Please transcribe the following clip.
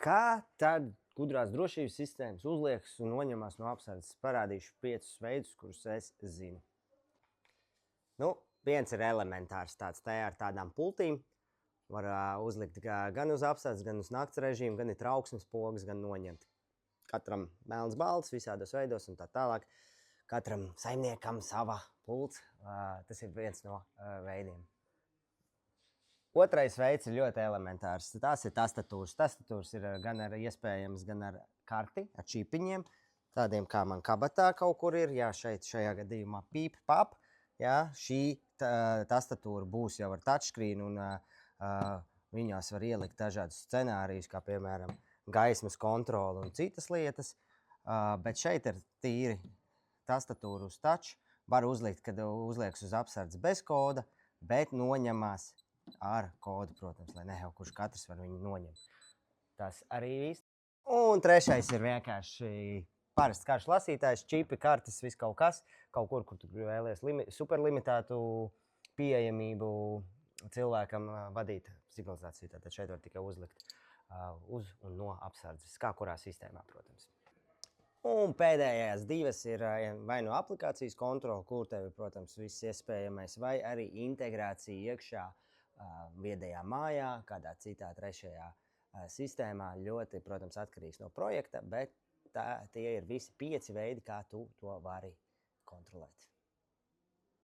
Kā tad gudrās drošības sistēmas uzliekas un noņemās no apsardzes? Parādīšu 5 veidus, kurus es zinu. Nu, viens ir elementārs tāds, tā ar tādām pultīm. Var uzlikt gan uz apsardzes, gan uz nakts režīmu, gan ir trauksmes pogas, gan noņemt. Katram melns balts visādos veidos un tā tālāk. Katram saimniekam sava pults. Tas ir viens no veidiem. Otrais veids ir ļoti elementārs. Tās ir tastatūras. Tastatūras ir gan ar iespējams, gan ar karti, ar čipiņiem. Tādiem kā man kabatā kaut kur ir. Jā, šajā gadījumā pīp, pap. Jā, šī tastatūra būs jau ar touchscreen un viņās var ielikt dažādus scenārijus, kā piemēram gaismas kontroli un citas lietas. Bet šeit ir tīri tastatūra uz touch. Var uzlikt, kad uzliekas uz apsardzes bez koda, bet noņemās ar kodu, protams, lai ne jau kurš katrs var viņu noņemt. Tas arī viss. Un trešais ir vienkārši parasts karš lasītājs, čipi, kartes, viss kaut kas. Kaut kur tu vēlies superlimitētu pieejamību cilvēkam vadīt signalizāciju. Tātad šeit var tikai uzlikt uz un no apsardzes, kā kurā sistēmā, protams. Un pēdējās divas ir vai no aplikācijas kontrole, kur tev ir, protams, viss iespējamais, vai arī integrācija iekšā viedajā mājā, kādā citā trešajā sistēmā. Ļoti, protams, atkarīgs no projekta, bet tie ir visi 5 veidi, kā tu to vari kontrolēt.